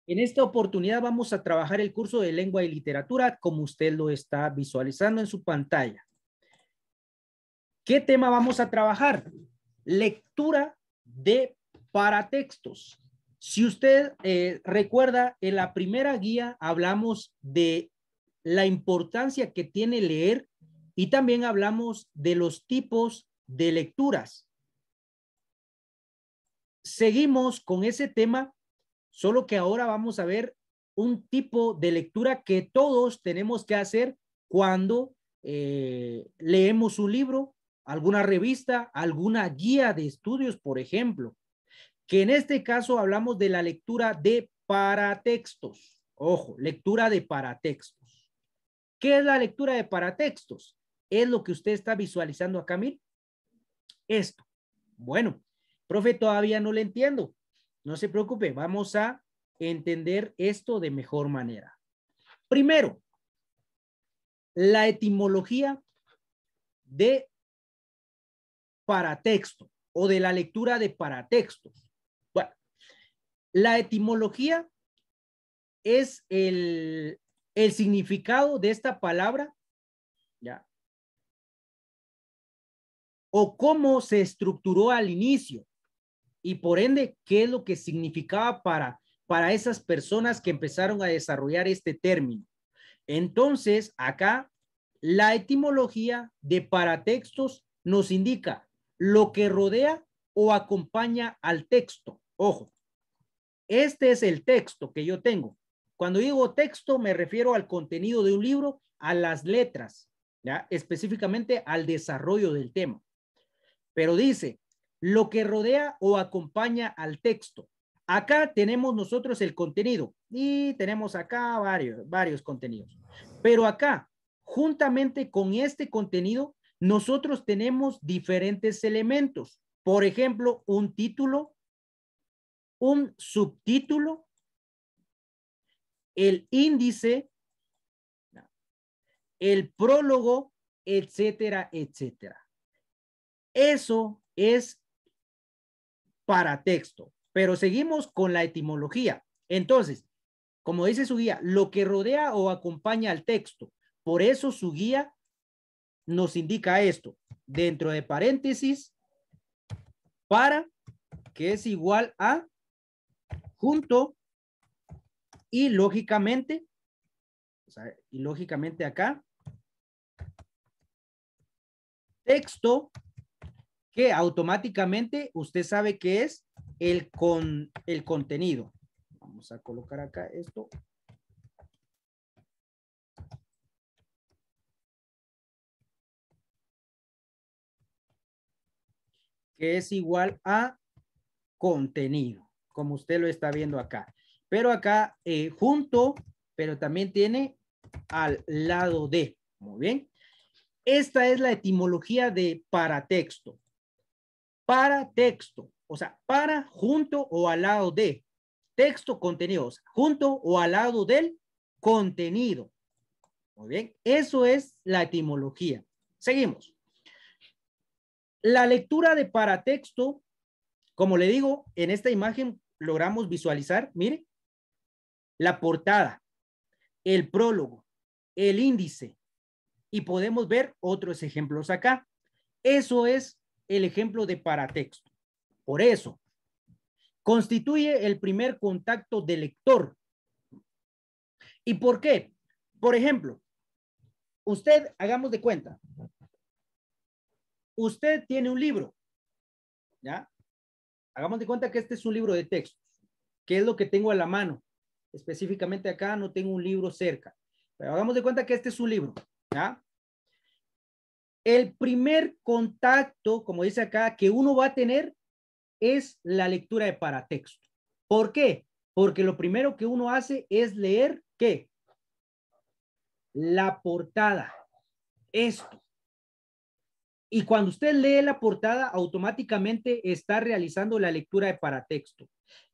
En esta oportunidad vamos a trabajar el curso de lengua y literatura como usted lo está visualizando en su pantalla. ¿Qué tema vamos a trabajar? Lectura de paratextos. Si usted recuerda, en la primera guía hablamos de la importancia que tiene leer y también hablamos de los tipos de lecturas. Seguimos con ese tema, solo que ahora vamos a ver un tipo de lectura que todos tenemos que hacer cuando leemos un libro, alguna revista, alguna guía de estudios, por ejemplo, que en este caso hablamos de la lectura de paratextos. Ojo, lectura de paratextos. ¿Qué es la lectura de paratextos? Es lo que usted está visualizando acá, mire. Esto. Bueno, profe, todavía no le entiendo. No se preocupe, vamos a entender esto de mejor manera. Primero, la etimología de paratexto o de la lectura de paratextos. Bueno, la etimología es el significado de esta palabra, ¿ya? O cómo se estructuró al inicio y por ende, qué es lo que significaba para esas personas que empezaron a desarrollar este término. Entonces, acá, la etimología de paratextos nos indica lo que rodea o acompaña al texto. Ojo, este es el texto que yo tengo. Cuando digo texto, me refiero al contenido de un libro, a las letras, ¿ya? Específicamente al desarrollo del tema. Pero dice, lo que rodea o acompaña al texto. Acá tenemos nosotros el contenido y tenemos acá varios contenidos. Pero acá, juntamente con este contenido, nosotros tenemos diferentes elementos. Por ejemplo, un título, un subtítulo, el índice, el prólogo, etcétera, etcétera. Eso es paratexto, pero seguimos con la etimología. Entonces, como dice su guía, lo que rodea o acompaña al texto. Por eso su guía nos indica esto, dentro de paréntesis, para, que es igual a, junto, y lógicamente, acá, texto, que automáticamente usted sabe que es el contenido. Vamos a colocar acá esto. Que es igual a contenido, como usted lo está viendo acá. Pero acá junto, pero también tiene al lado de. Muy bien. Esta es la etimología de paratexto. Paratexto, o sea, para, junto o al lado de. Texto, contenidos, junto o al lado del contenido. Muy bien, eso es la etimología. Seguimos. La lectura de paratexto, como le digo, en esta imagen logramos visualizar, mire, la portada, el prólogo, el índice, y podemos ver otros ejemplos acá. Eso es el ejemplo de paratexto. Por eso, constituye el primer contacto del lector. ¿Y por qué? Por ejemplo, usted, hagamos de cuenta, usted tiene un libro, ¿ya? Hagamos de cuenta que este es un libro de textos, que es lo que tengo a la mano. Específicamente acá no tengo un libro cerca, pero hagamos de cuenta que este es un libro, ¿ya? El primer contacto, como dice acá, que uno va a tener es la lectura de paratexto. ¿Por qué? Porque lo primero que uno hace es leer, ¿qué? La portada. Esto. Y cuando usted lee la portada, automáticamente está realizando la lectura de paratexto.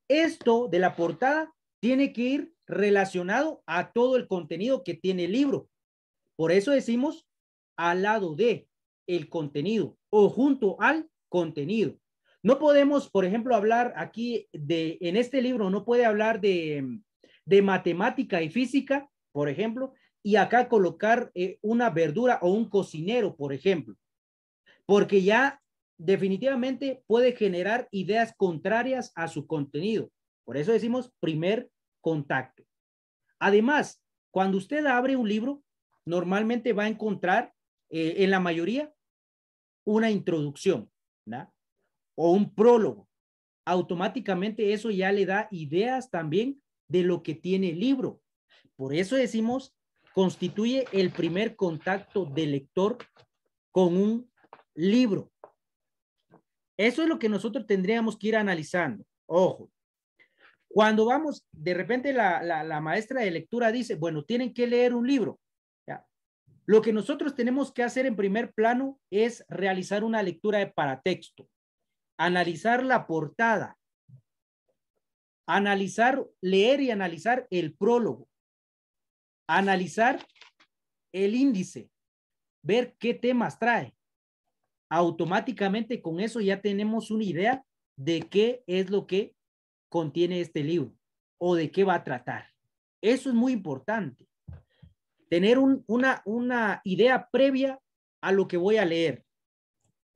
Esto de la portada tiene que ir relacionado a todo el contenido que tiene el libro. Por eso decimos al lado de el contenido o junto al contenido. No podemos, por ejemplo, hablar aquí en este libro, no puede hablar de de matemática y física, por ejemplo, y acá colocar una verdura o un cocinero, por ejemplo, porque ya definitivamente puede generar ideas contrarias a su contenido. Por eso decimos primer contacto. Además, cuando usted abre un libro, normalmente va a encontrar en la mayoría una introducción, ¿no? O un prólogo. Automáticamente eso ya le da ideas también de lo que tiene el libro. Por eso decimos, constituye el primer contacto del lector con un libro. Eso es lo que nosotros tendríamos que ir analizando. Ojo, cuando vamos, de repente la maestra de lectura dice, bueno, tienen que leer un libro. ¿Ya? Lo que nosotros tenemos que hacer en primer plano es realizar una lectura de paratexto, analizar la portada, analizar, leer y analizar el prólogo, analizar el índice, ver qué temas trae. Automáticamente con eso ya tenemos una idea de qué es lo que contiene este libro o de qué va a tratar. Eso es muy importante. Tener una idea previa a lo que voy a leer.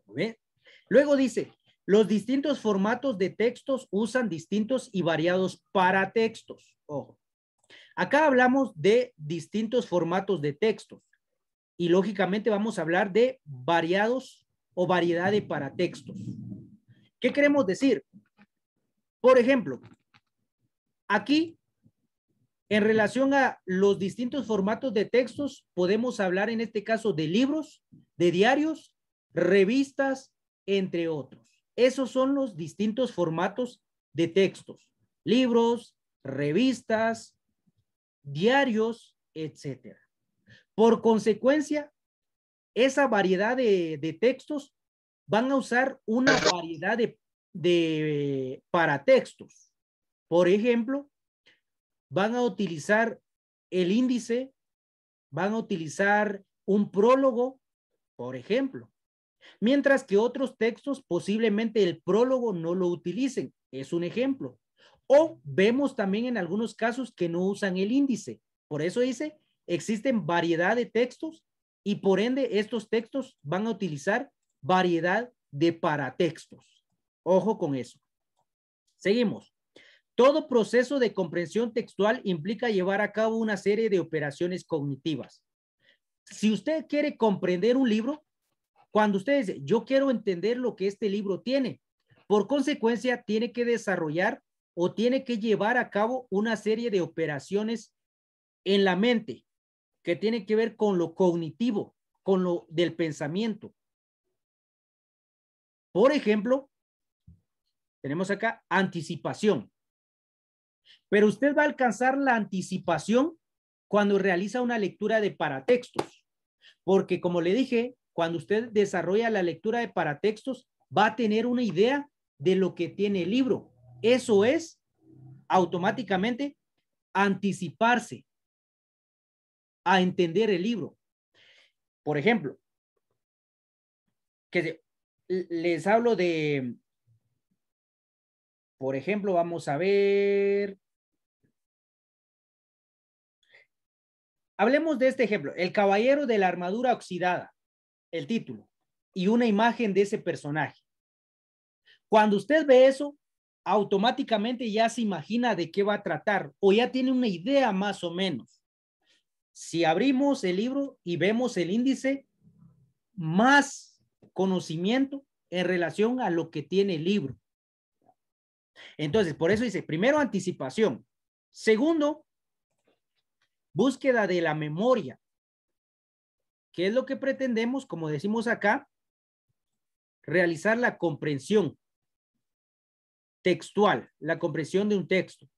¿Ve? Luego dice, los distintos formatos de textos usan distintos y variados paratextos. Ojo. Acá hablamos de distintos formatos de textos y lógicamente vamos a hablar de variados o variedad de paratextos. ¿Qué queremos decir? Por ejemplo, aquí, en relación a los distintos formatos de textos, podemos hablar en este caso de libros, de diarios, revistas, entre otros. Esos son los distintos formatos de textos. Libros, revistas, diarios, etcétera. Por consecuencia, esa variedad de textos van a usar una variedad de paratextos. Por ejemplo, van a utilizar el índice, van a utilizar un prólogo, por ejemplo. Mientras que otros textos posiblemente el prólogo no lo utilicen. Es un ejemplo. O vemos también en algunos casos que no usan el índice. Por eso dice, existen variedad de textos y por ende estos textos van a utilizar variedad de paratextos. Ojo con eso. Seguimos. Todo proceso de comprensión textual implica llevar a cabo una serie de operaciones cognitivas. Si usted quiere comprender un libro, cuando usted dice, yo quiero entender lo que este libro tiene, por consecuencia tiene que desarrollar o tiene que llevar a cabo una serie de operaciones en la mente que tiene que ver con lo cognitivo, con lo del pensamiento. Por ejemplo, tenemos acá anticipación. Pero usted va a alcanzar la anticipación cuando realiza una lectura de paratextos. Porque como le dije, cuando usted desarrolla la lectura de paratextos, va a tener una idea de lo que tiene el libro. Eso es automáticamente anticiparse a entender el libro. Por ejemplo, que les hablo de, por ejemplo, vamos a ver. Hablemos de este ejemplo, El caballero de la armadura oxidada, el título, y una imagen de ese personaje. Cuando usted ve eso, automáticamente ya se imagina de qué va a tratar o ya tiene una idea más o menos. Si abrimos el libro y vemos el índice, más conocimiento en relación a lo que tiene el libro. Entonces, por eso dice, primero, anticipación. Segundo, búsqueda de la memoria. ¿Qué es lo que pretendemos? Como decimos acá, realizar la comprensión textual, la comprensión de un texto.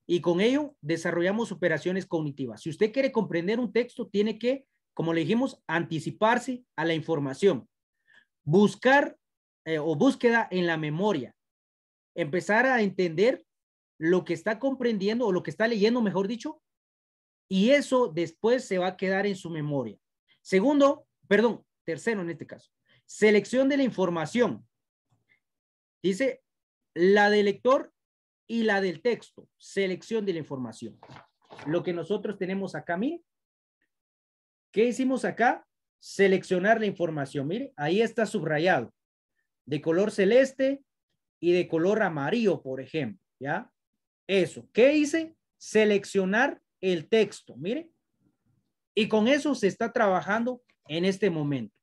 Y con ello desarrollamos operaciones cognitivas. Si usted quiere comprender un texto, tiene que, como le dijimos, anticiparse a la información. Buscar o búsqueda en la memoria. Empezar a entender lo que está comprendiendo o lo que está leyendo, mejor dicho, y eso después se va a quedar en su memoria. Segundo, perdón, tercero en este caso, selección de la información. Dice, la del lector y la del texto, selección de la información. Lo que nosotros tenemos acá, mire. ¿Qué hicimos acá? Seleccionar la información. Mire, ahí está subrayado. De color celeste y de color amarillo, por ejemplo. ¿Ya? Eso. ¿Qué hice? Seleccionar el texto. Mire. Y con eso se está trabajando en este momento.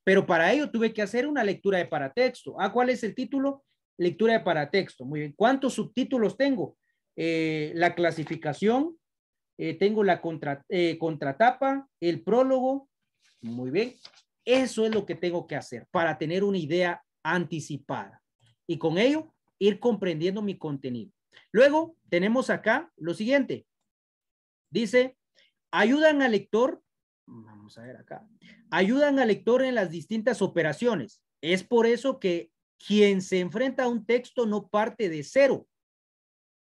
Pero para ello tuve que hacer una lectura de paratexto. ¿Cuál es el título? Lectura de paratexto. Muy bien. ¿Cuántos subtítulos tengo? La clasificación, tengo la contratapa, el prólogo. Muy bien. Eso es lo que tengo que hacer para tener una idea anticipada. Y con ello, ir comprendiendo mi contenido. Luego, tenemos acá lo siguiente. Dice, ayudan al lector. Vamos a ver acá. Ayudan al lector en las distintas operaciones. Es por eso que quien se enfrenta a un texto no parte de cero.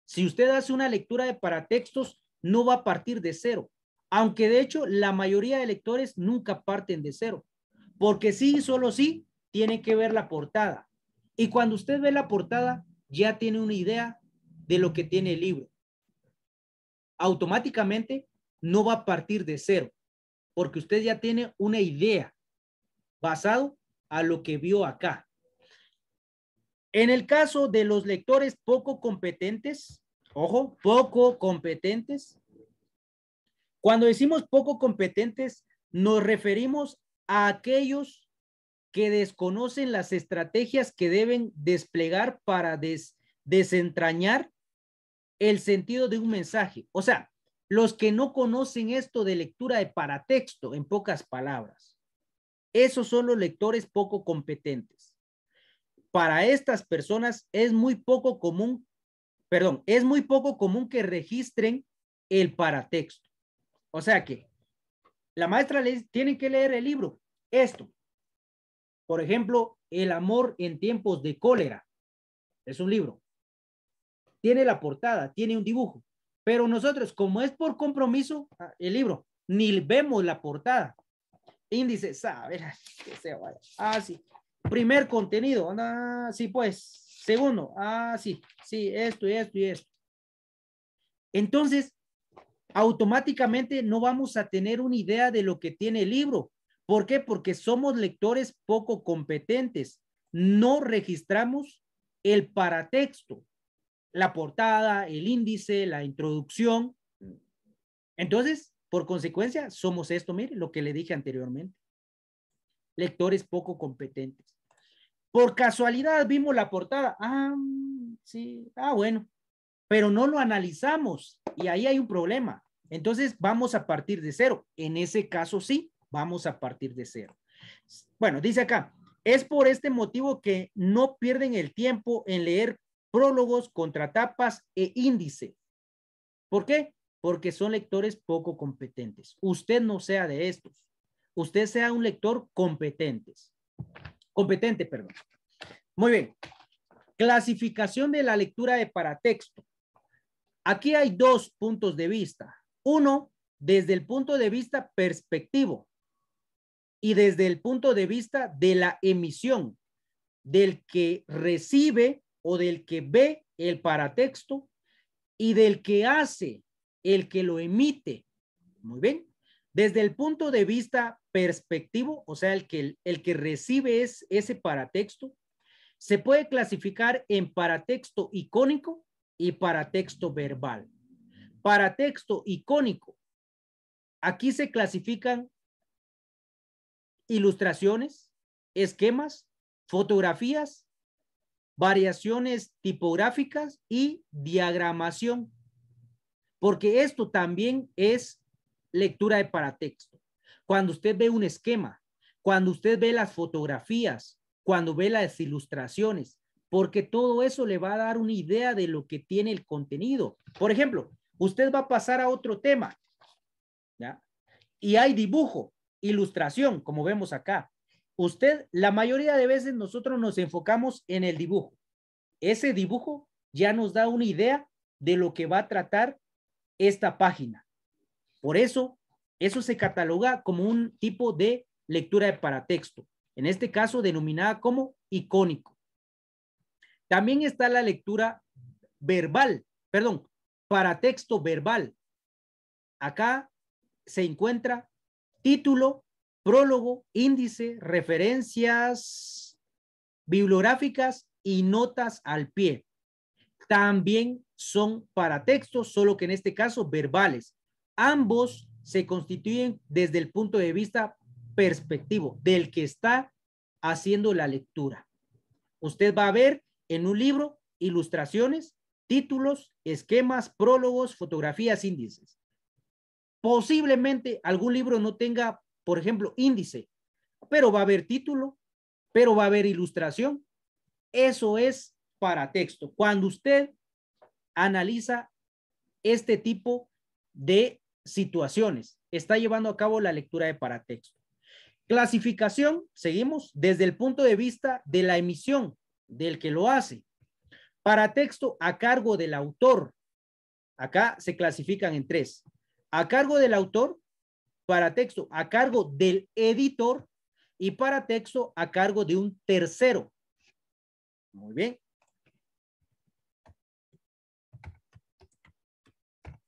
Si usted hace una lectura de paratextos, no va a partir de cero. Aunque de hecho la mayoría de lectores nunca parten de cero. Porque sí, solo sí, tiene que ver la portada. Y cuando usted ve la portada, ya tiene una idea de lo que tiene el libro. Automáticamente no va a partir de cero, porque usted ya tiene una idea basado a lo que vio acá. En el caso de los lectores poco competentes, ojo, poco competentes, cuando decimos poco competentes, nos referimos a aquellos que desconocen las estrategias que deben desplegar para desentrañar el sentido de un mensaje. O sea, los que no conocen esto de lectura de paratexto, en pocas palabras. Esos son los lectores poco competentes. Para estas personas es muy poco común, es muy poco común que registren el paratexto. O sea que la maestra les tiene que leer el libro. Esto, por ejemplo, El amor en tiempos de cólera. Es un libro. Tiene la portada, tiene un dibujo. Pero nosotros, como es por compromiso, el libro, ni vemos la portada. Índice, saber que se vaya. Sí. Primer contenido, sí, pues. Segundo, sí, esto y esto y esto. Entonces, automáticamente no vamos a tener una idea de lo que tiene el libro. ¿Por qué? Porque somos lectores poco competentes. No registramos el paratexto, la portada, el índice, la introducción. Entonces, por consecuencia, somos esto, mire, lo que le dije anteriormente. Lectores poco competentes. Por casualidad vimos la portada. Sí, bueno. Pero no lo analizamos y ahí hay un problema. Entonces, vamos a partir de cero. En ese caso, sí, vamos a partir de cero. Bueno, dice acá, es por este motivo que no pierden el tiempo en leer prólogos, contratapas e índice. ¿Por qué? Porque son lectores poco competentes. Usted no sea de estos. Usted sea un lector competente. Muy bien. Clasificación de la lectura de paratexto. Aquí hay dos puntos de vista. Uno, desde el punto de vista perspectivo y desde el punto de vista de la emisión, del que recibe o del que ve el paratexto y del que hace, el que lo emite. Muy bien. Desde el punto de vista perspectivo, o sea, el que recibe ese paratexto, se puede clasificar en paratexto icónico y paratexto verbal. Paratexto icónico. Aquí se clasifican ilustraciones, esquemas, fotografías, variaciones tipográficas y diagramación. Porque esto también es lectura de paratexto. Cuando usted ve un esquema, cuando usted ve las fotografías, cuando ve las ilustraciones, porque todo eso le va a dar una idea de lo que tiene el contenido. Por ejemplo, usted va a pasar a otro tema, ¿ya? Y hay dibujo, ilustración, como vemos acá. Usted, la mayoría de veces nosotros nos enfocamos en el dibujo. Ese dibujo ya nos da una idea de lo que va a tratar esta página. Por eso, eso se cataloga como un tipo de lectura de paratexto, en este caso denominada como icónico. También está la lectura verbal, perdón, paratexto verbal. Acá se encuentra título, prólogo, índice, referencias bibliográficas y notas al pie. También son paratextos, solo que en este caso verbales. Ambos se constituyen desde el punto de vista perspectivo del que está haciendo la lectura. Usted va a ver en un libro ilustraciones, títulos, esquemas, prólogos, fotografías, índices. Posiblemente algún libro no tenga, por ejemplo, índice, pero va a haber título, pero va a haber ilustración. Eso es paratexto. Cuando usted analiza este tipo de situaciones, está llevando a cabo la lectura de paratexto. Clasificación, seguimos, desde el punto de vista de la emisión, del que lo hace. Paratexto a cargo del autor. Acá se clasifican en tres. A cargo del autor, paratexto a cargo del editor y paratexto a cargo de un tercero. Muy bien.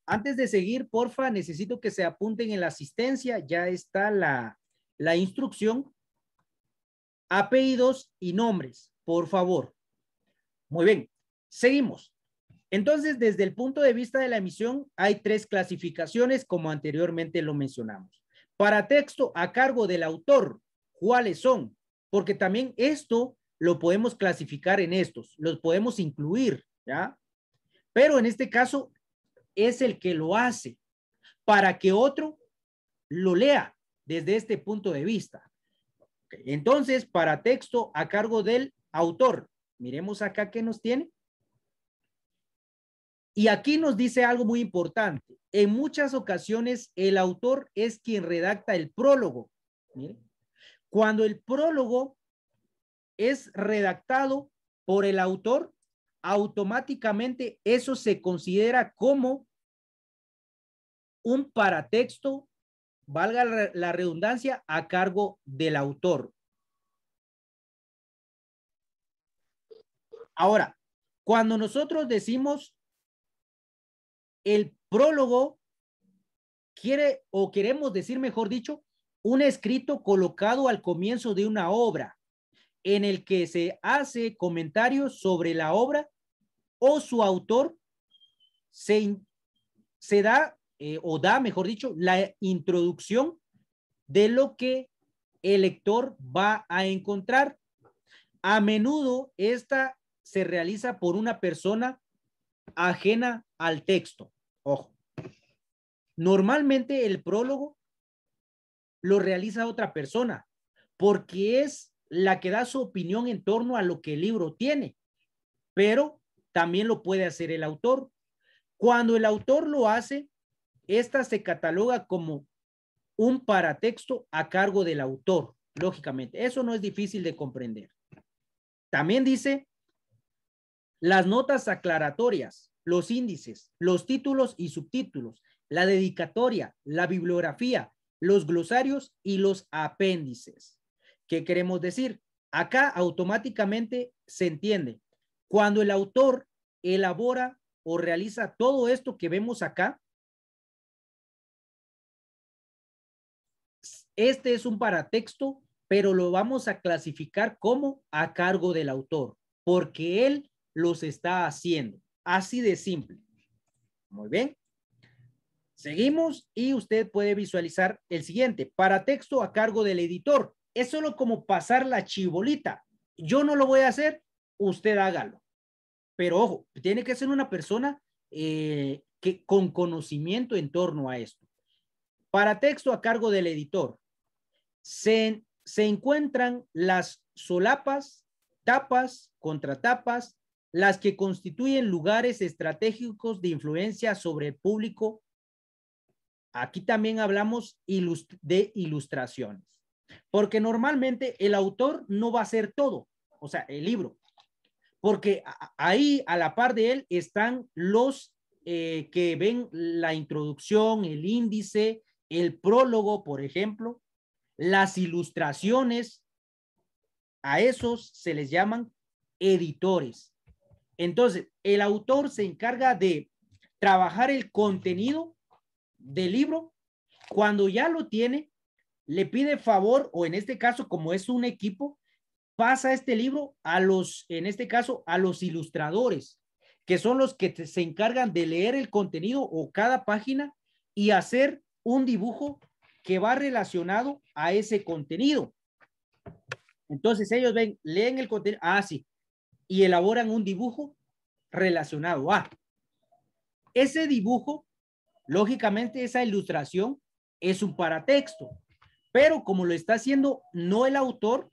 Antes de seguir, porfa, necesito que se apunten en la asistencia. Ya está la instrucción. Apellidos y nombres, por favor. Muy bien. Seguimos. Entonces, desde el punto de vista de la emisión, hay tres clasificaciones, como anteriormente lo mencionamos. Paratexto a cargo del autor, ¿cuáles son? Porque también esto lo podemos clasificar en estos, los podemos incluir, ¿ya? Pero en este caso es el que lo hace para que otro lo lea desde este punto de vista. Entonces, paratexto a cargo del autor. Miremos acá qué nos tiene. Y aquí nos dice algo muy importante. En muchas ocasiones el autor es quien redacta el prólogo. Miren, cuando el prólogo es redactado por el autor, automáticamente eso se considera como un paratexto, valga la redundancia, a cargo del autor. Ahora, cuando nosotros decimos el prólogo, quiere o queremos decir, mejor dicho, un escrito colocado al comienzo de una obra en el que se hace comentarios sobre la obra o su autor se da o da, mejor dicho, la introducción de lo que el lector va a encontrar. A menudo esta se realiza por una persona ajena al texto. Ojo. Normalmente el prólogo lo realiza otra persona porque es la que da su opinión en torno a lo que el libro tiene, pero también lo puede hacer el autor. Cuando el autor lo hace, esta se cataloga como un paratexto a cargo del autor, lógicamente. Eso no es difícil de comprender. También dice las notas aclaratorias, los índices, los títulos y subtítulos, la dedicatoria, la bibliografía, los glosarios y los apéndices. ¿Qué queremos decir? Acá automáticamente se entiende. Cuando el autor elabora o realiza todo esto que vemos acá, este es un paratexto, pero lo vamos a clasificar como a cargo del autor, porque él los está haciendo. Así de simple. Muy bien. Seguimos y usted puede visualizar el siguiente. Paratexto a cargo del editor. Es solo como pasar la chibolita. Yo no lo voy a hacer, usted hágalo. Pero ojo, tiene que ser una persona que con conocimiento en torno a esto. Paratexto a cargo del editor. Se encuentran las solapas, tapas, contratapas, las que constituyen lugares estratégicos de influencia sobre el público. Aquí también hablamos de ilustraciones, porque normalmente el autor no va a hacer todo, o sea, el libro, porque ahí a la par de él están los que ven la introducción, el índice, el prólogo, por ejemplo, las ilustraciones. A esos se les llaman editores. Entonces, el autor se encarga de trabajar el contenido del libro. Cuando ya lo tiene, le pide favor, o en este caso, como es un equipo, pasa este libro a los, en este caso, a los ilustradores, que son los que se encargan de leer el contenido o cada página y hacer un dibujo que va relacionado a ese contenido. Entonces ellos ven, leen el contenido, sí, y elaboran un dibujo relacionado a ese dibujo. Lógicamente, esa ilustración es un paratexto, pero como lo está haciendo no el autor,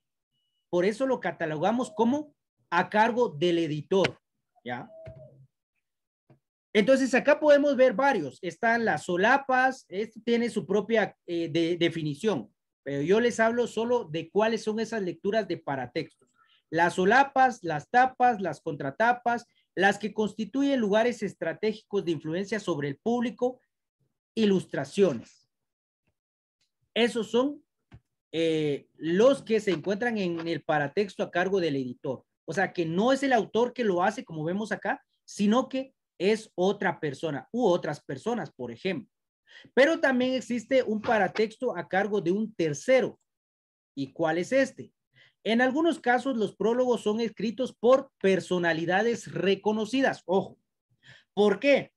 por eso lo catalogamos como a cargo del editor, ¿ya? Entonces, acá podemos ver varios. Están las solapas, esto tiene su propia definición, pero yo les hablo solo de cuáles son esas lecturas de paratextos. Las solapas, las tapas, las contratapas, las que constituyen lugares estratégicos de influencia sobre el público, ilustraciones. Esos son los que se encuentran en el paratexto a cargo del editor. O sea, que no es el autor que lo hace, como vemos acá, sino que es otra persona u otras personas, por ejemplo. Pero también existe un paratexto a cargo de un tercero. ¿Y cuál es este? En algunos casos, los prólogos son escritos por personalidades reconocidas. Ojo, ¿por qué?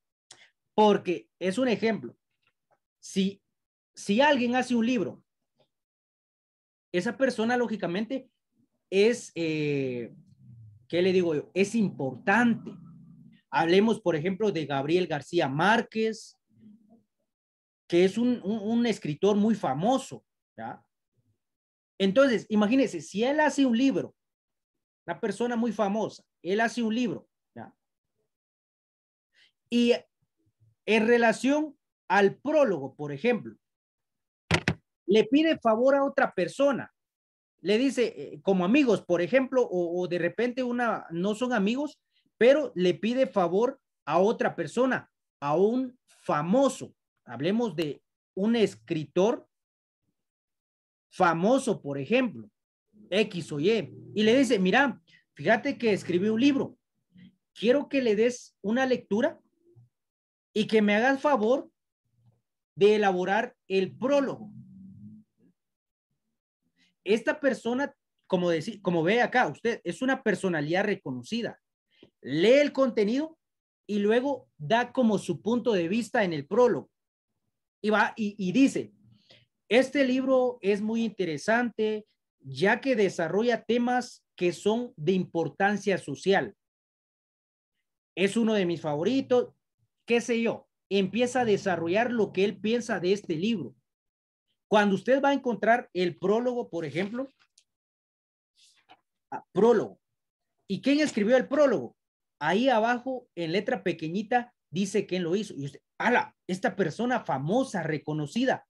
Porque es un ejemplo. Si alguien hace un libro, esa persona, lógicamente, es, ¿qué le digo yo? Es importante. Hablemos, por ejemplo, de Gabriel García Márquez, que es un escritor muy famoso, ¿ya? Entonces, imagínense, si él hace un libro, una persona muy famosa, él hace un libro, ¿ya? Y en relación al prólogo, por ejemplo, le pide favor a otra persona, le dice, como amigos, por ejemplo, o de repente no son amigos, pero le pide favor a otra persona, a un famoso. Hablemos de un escritor famoso, por ejemplo, X o Y, y le dice, mira, fíjate que escribí un libro, quiero que le des una lectura y que me hagas favor de elaborar el prólogo. Esta persona, como ve acá, usted es una personalidad reconocida, lee el contenido y luego da como su punto de vista en el prólogo. Y va y dice, este libro es muy interesante ya que desarrolla temas que son de importancia social. Es uno de mis favoritos, qué sé yo. Empieza a desarrollar lo que él piensa de este libro. Cuando usted va a encontrar el prólogo, por ejemplo, prólogo. ¿Y quién escribió el prólogo? Ahí abajo, en letra pequeñita, dice quién lo hizo. Y usted, ¡hala! Esta persona famosa, reconocida,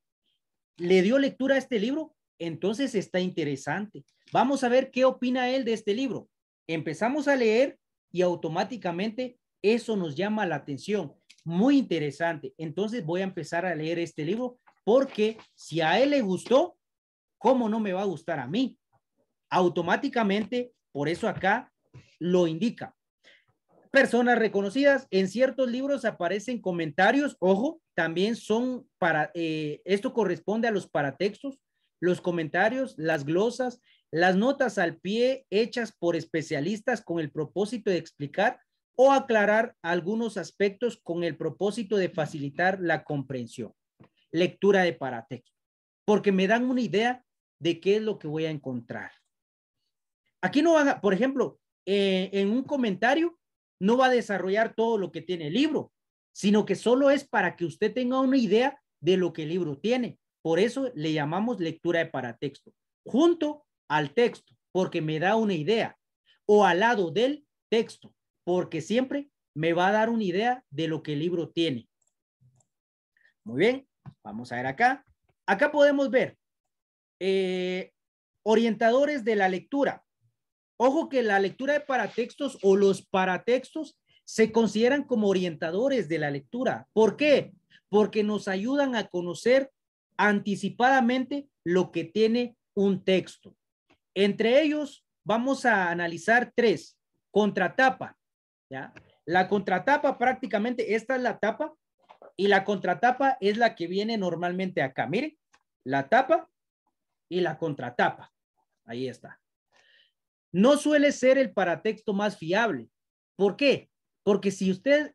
¿le dio lectura a este libro? Entonces está interesante. Vamos a ver qué opina él de este libro. Empezamos a leer y automáticamente eso nos llama la atención. Muy interesante. Entonces voy a empezar a leer este libro porque si a él le gustó, ¿cómo no me va a gustar a mí? Automáticamente, por eso acá lo indica. Personas reconocidas, en ciertos libros aparecen comentarios, ojo, también son para, esto corresponde a los paratextos, los comentarios, las glosas, las notas al pie hechas por especialistas con el propósito de explicar o aclarar algunos aspectos con el propósito de facilitar la comprensión. Lectura de paratexto, porque me dan una idea de qué es lo que voy a encontrar. Aquí no van a, por ejemplo, en un comentario no va a desarrollar todo lo que tiene el libro, sino que solo es para que usted tenga una idea de lo que el libro tiene. Por eso le llamamos lectura de paratexto, junto al texto, porque me da una idea, o al lado del texto, porque siempre me va a dar una idea de lo que el libro tiene. Muy bien, vamos a ver acá. Acá podemos ver orientadores de la lectura. Ojo que la lectura de paratextos o los paratextos se consideran como orientadores de la lectura. ¿Por qué? Porque nos ayudan a conocer anticipadamente lo que tiene un texto. Entre ellos vamos a analizar 3. Contratapa. ¿ya? La contratapa prácticamente, esta es la tapa y la contratapa es la que viene normalmente acá. Miren, la tapa y la contratapa. Ahí está. No suele ser el paratexto más fiable. ¿Por qué? Porque si usted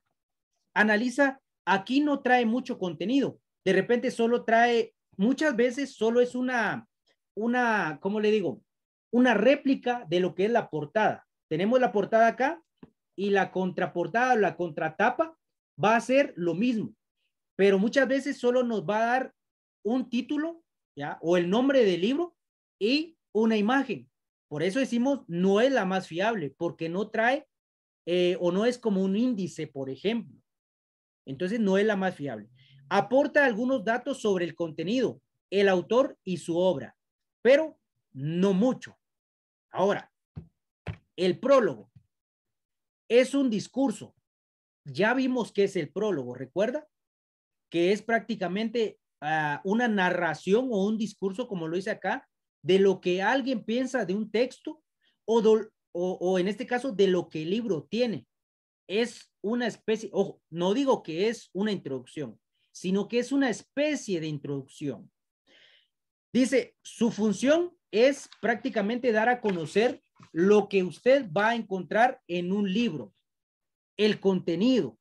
analiza, aquí no trae mucho contenido. De repente solo trae, muchas veces solo es ¿cómo le digo? Una réplica de lo que es la portada. Tenemos la portada acá y la contraportada o la contratapa va a ser lo mismo, pero muchas veces solo nos va a dar un título, ¿ya? O el nombre del libro y una imagen. Por eso decimos no es la más fiable, porque no trae o no es como un índice, por ejemplo. Entonces no es la más fiable. Aporta algunos datos sobre el contenido, el autor y su obra, pero no mucho. Ahora, el prólogo es un discurso. Ya vimos qué es el prólogo, ¿recuerda? Que es prácticamente una narración o un discurso, como lo dice acá, de lo que alguien piensa de un texto o en este caso de lo que el libro tiene. Es una especie, ojo, no digo que es una introducción, sino que es una especie de introducción. Dice, su función es prácticamente dar a conocer lo que usted va a encontrar en un libro, el contenido.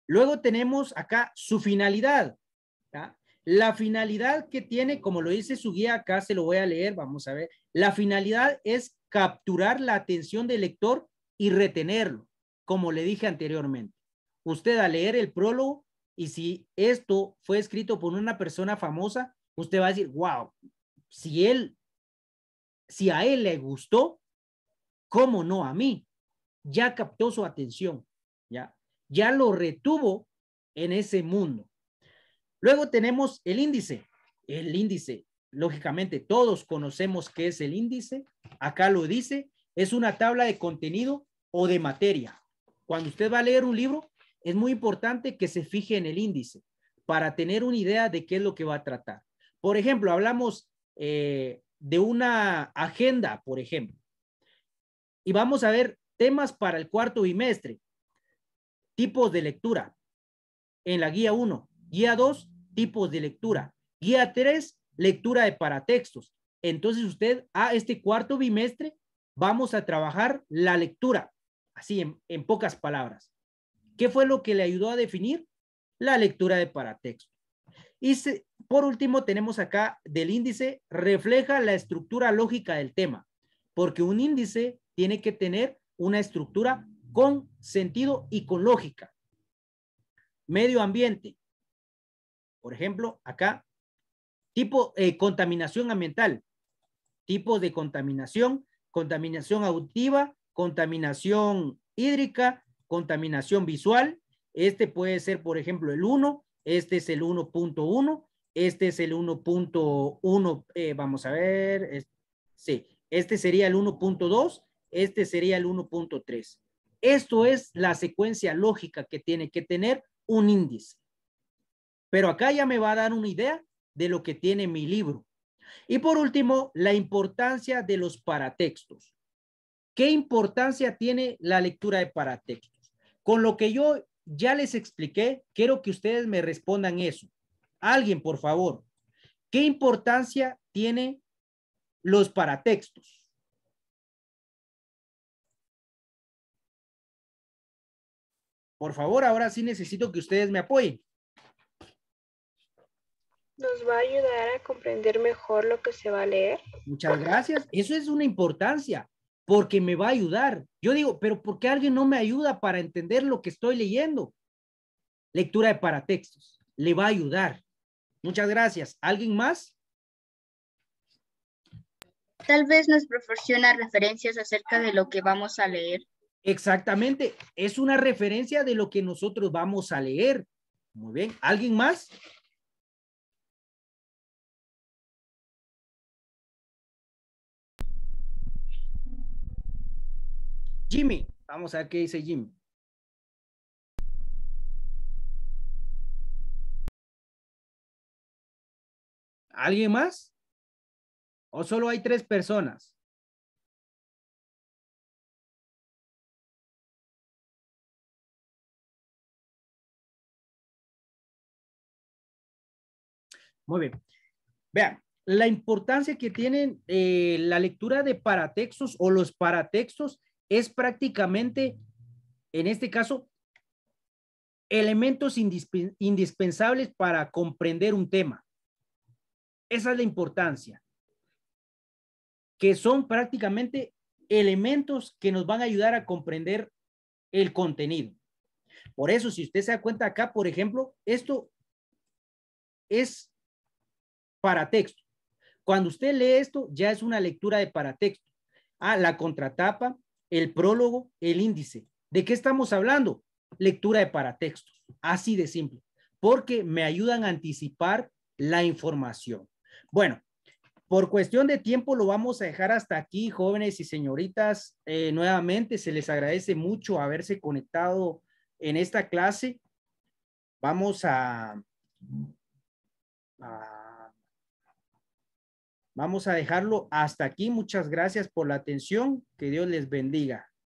Luego tenemos acá su finalidad. ¿tá? La finalidad que tiene, como lo dice su guía, acá se lo voy a leer, vamos a ver. La finalidad es capturar la atención del lector y retenerlo, como le dije anteriormente. Usted al leer el prólogo, y si esto fue escrito por una persona famosa, usted va a decir, wow, si a él le gustó, ¿cómo no a mí? Ya captó su atención, ya lo retuvo en ese mundo. Luego tenemos el índice. El índice, lógicamente, todos conocemos qué es el índice. Acá lo dice, es una tabla de contenido o de materia. Cuando usted va a leer un libro, es muy importante que se fije en el índice para tener una idea de qué es lo que va a tratar. Por ejemplo, hablamos de una agenda, por ejemplo, y vamos a ver temas para el cuarto bimestre, tipos de lectura en la guía 1, guía 2, tipos de lectura, guía 3, lectura de paratextos. Entonces usted a este cuarto bimestre vamos a trabajar la lectura, así en pocas palabras. ¿Qué fue lo que le ayudó a definir? La lectura de paratexto. Y por último tenemos acá del índice, refleja la estructura lógica del tema, porque un índice tiene que tener una estructura con sentido y con lógica. Medio ambiente, por ejemplo, acá, contaminación ambiental, tipos de contaminación, contaminación auditiva, contaminación hídrica, contaminación visual. Este puede ser, por ejemplo, el 1, este es el 1.1, este es el 1.1, vamos a ver, sí, este sería el 1.2, este sería el 1.3. Esto es la secuencia lógica que tiene que tener un índice. Pero acá ya me va a dar una idea de lo que tiene mi libro. Y por último, la importancia de los paratextos. ¿Qué importancia tiene la lectura de paratextos? Con lo que yo ya les expliqué, quiero que ustedes me respondan eso. Alguien, por favor, ¿qué importancia tiene los paratextos? Por favor, ahora sí necesito que ustedes me apoyen. Nos va a ayudar a comprender mejor lo que se va a leer. Muchas gracias. Eso es una importancia porque me va a ayudar. Yo digo, pero ¿por qué alguien no me ayuda para entender lo que estoy leyendo? Lectura de paratextos. Le va a ayudar. Muchas gracias. ¿Alguien más? Tal vez nos proporciona referencias acerca de lo que vamos a leer. Exactamente. Es una referencia de lo que nosotros vamos a leer. Muy bien. ¿Alguien más? Jimmy. Vamos a ver qué dice Jimmy. ¿Alguien más? ¿O solo hay 3 personas? Muy bien. Vean, la importancia que tienen la lectura de paratextos o los paratextos es prácticamente, en este caso, elementos indispensables para comprender un tema. Esa es la importancia, que son prácticamente elementos que nos van a ayudar a comprender el contenido. Por eso, si usted se da cuenta acá, por ejemplo, esto es paratexto. Cuando usted lee esto, ya es una lectura de paratexto. Ah, la contratapa, el prólogo, el índice. ¿De qué estamos hablando? Lectura de paratextos. Así de simple. Porque me ayudan a anticipar la información. Bueno, por cuestión de tiempo lo vamos a dejar hasta aquí, jóvenes y señoritas. Nuevamente se les agradece mucho haberse conectado en esta clase. Vamos vamos a dejarlo hasta aquí. Muchas gracias por la atención. Que Dios les bendiga.